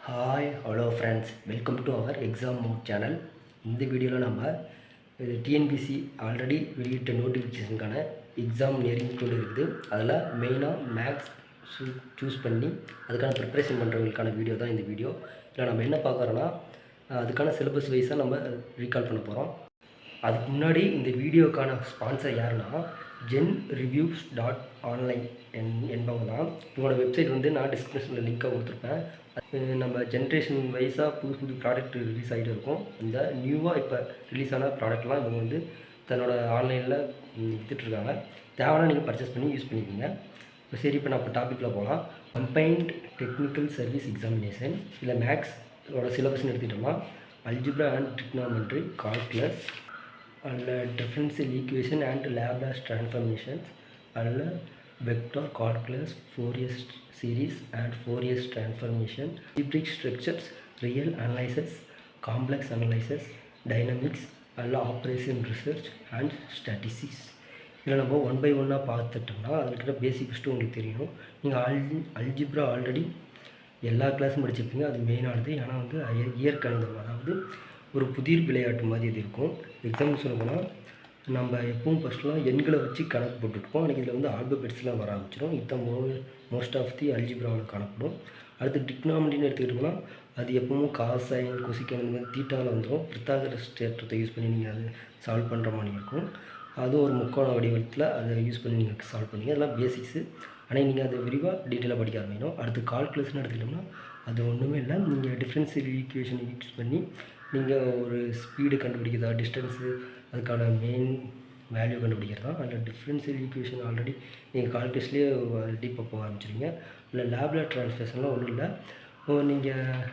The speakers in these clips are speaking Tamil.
Hi hello friends, welcome to our exam mode channel. இந்த வீடியோவில் நம்ம டிஎன்பிசி ஆல்ரெடி வெளியிட்ட நோட்டிஃபிகேஷனுக்கான எக்ஸாம் நெருங்கி கொண்டு இருக்குது. அதில் மெயினாக மேக்ஸ் சூஸ் பண்ணி அதுக்கான ப்ரிப்ரேஷன் பண்ணுறவங்களுக்கான வீடியோ தான் இந்த வீடியோ. இதில் நம்ம என்ன பார்க்குறோன்னா, அதுக்கான சிலபஸ் வைஸாக நம்ம ரீகால் பண்ண போகிறோம். அதுக்கு முன்னாடி இந்த வீடியோக்கான ஸ்பான்சர் யாருன்னா genreviews.online என்பவங்க தான். இவங்களோட வெப்சைட் வந்து நான் டிஸ்கிரிப்ஷனில் லிங்காக கொடுத்துருப்பேன். நம்ம ஜென்ரேஷன் வைஸாக புது புது ப்ராடக்ட் ரிலீஸ் ஆகிட்டு இருக்கும். இந்த நியூவாக இப்போ ரிலீஸ் ஆன ப்ராடக்ட்லாம் இவங்க வந்து தன்னோட ஆன்லைனில் விற்றுட்ருக்காங்க. தேவையான நீங்கள் பர்ச்சேஸ் பண்ணி யூஸ் பண்ணிக்கோங்க. இப்போ சரி, இப்போ நான் இப்போ டாப்பிக்கில் போகலாம். Combined technical service examination. இல்லை மேக்ஸோட சிலபஸ்ன்னு எடுத்துக்கிட்டோம்னா அல்ஜிப்ரா அண்ட் ட்ரிக்னாமெட்ரி, கால்குலஸ், அதில் differential equation and Laplace transformations, அதில் vector calculus, Fourier series and Fourier transformation, algebraic structures, real analysis, complex analysis, dynamics, அதில் ஆப்ரேஷன் ரிசர்ச் அண்ட் ஸ்டாட்டிஸ்டிக்ஸ். இதில் நம்ம ஒன் பை ஒன்னாக பார்த்துட்டோம்னா அதுக்கிட்ட பேசிக் ஃபஸ்ட்டு உங்களுக்கு தெரியணும். நீங்கள் அல்ஜிப்ரா ஆல்ரெடி எல்லா கிளாஸும் படிச்சிருப்பீங்க. அது மெயினானது. ஏன்னா வந்து இயற்கணிதம், அதாவது ஒரு புதிர் விளையாட்டு மாதிரி இது இருக்கும். எக்ஸாம்பிள் சொல்ல போனால் நம்ம எப்பவும் ஃபஸ்ட்லாம் எண்களை வச்சு கணக்கு போட்டுருப்போம். அன்றைக்கி இதில் வந்து ஆல்பபெட்ஸ்லாம் வர ஆரம்பிச்சிடும். இதுதான் மோஸ்ட் ஆஃப் தி அல்ஜிப்ராவில் காணப்படும். அடுத்து டிக்னாமெட்ரின்னு எடுத்துக்கிட்டோம்னா அது எப்பவும் காஸ், சைன், கொசிக்கன் இந்த மாதிரி தீட்டாவில் வந்துடும். பித்தாகரஸ் தேற்றத்தை யூஸ் பண்ணி நீங்கள் அதை சால்வ் பண்ணுற மாதிரி இருக்கும். அதுவும் ஒரு முக்கோண வடிவத்தில் அதை யூஸ் பண்ணி நீங்கள் சால்வ் பண்ணிங்க. அதெல்லாம் பேசிக்ஸு. ஆனால் நீங்கள் அதை விரிவாக டீட்டெயிலாக படிக்க ஆரம்பிக்கணும். அடுத்து கால்குலஸ்ன்னு எடுத்துக்கிட்டோம்னா அது ஒன்றுமே இல்லை. நீங்கள் டிஃப்ரென்ஷியல் ஈக்குவேஷனை யூஸ் பண்ணி நீங்கள் ஒரு ஸ்பீடு கண்டுபிடிக்கிறதா, டிஸ்டன்ஸு, அதுக்கான மெயின் வேல்யூ கண்டுபிடிக்கிறதா. அதில் டிஃப்ரென்ஷியல் ஈக்குவேஷன் ஆல்ரெடி நீங்கள் கால்குலஸ்லேயே டீப்பாக போக ஆரம்பிச்சிருங்க. இல்லை லேப்லார் ட்ரான்ஸ்ஃபர்மேஷன்லாம் ஒன்றும் இல்லை. நீங்கள்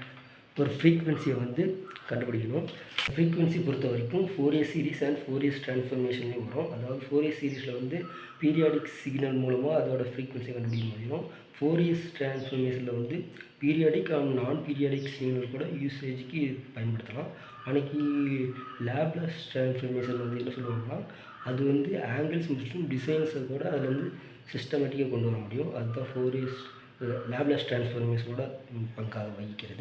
ஒரு ஃப்ரீக்வன்சியை வந்து கண்டுபிடிக்கணும். ஃப்ரீக்வன்சி பொறுத்த வரைக்கும் ஃபோரியர் சீரீஸ் அண்ட் ஃபோரியர் ட்ரான்ஸ்ஃபர்மேஷன்லேயும் வரும். அதாவது ஃபோரியர் சீரீஸில் வந்து பீரியாடிக் சிக்னல் மூலமாக அதோட ஃப்ரீக்வன்சியை கண்டுபிடிக்க முடியும். ஃபோரியர் ட்ரான்ஸ்ஃபர்மேஷனில் வந்து பீரியாடிக் அண்ட் நான் பீரியாடிக் சிக்னல் கூட யூசேஜுக்கு பயன்படுத்தலாம். அன்றைக்கி லேப்லாஸ் ட்ரான்ஸ்ஃபர்மேஷன் வந்து என்ன சொல்லுவாங்கன்னா, அது வந்து ஆங்கிள்ஸ் மற்றும் டிசைன்ஸை கூட அதில் வந்து சிஸ்டமேட்டிக்காக கொண்டு வர முடியும். அதுதான் ஃபோரியர் லேப்லாஸ் ட்ரான்ஸ்ஃபர்மேஷனோட பங்காக வகிக்கிறது.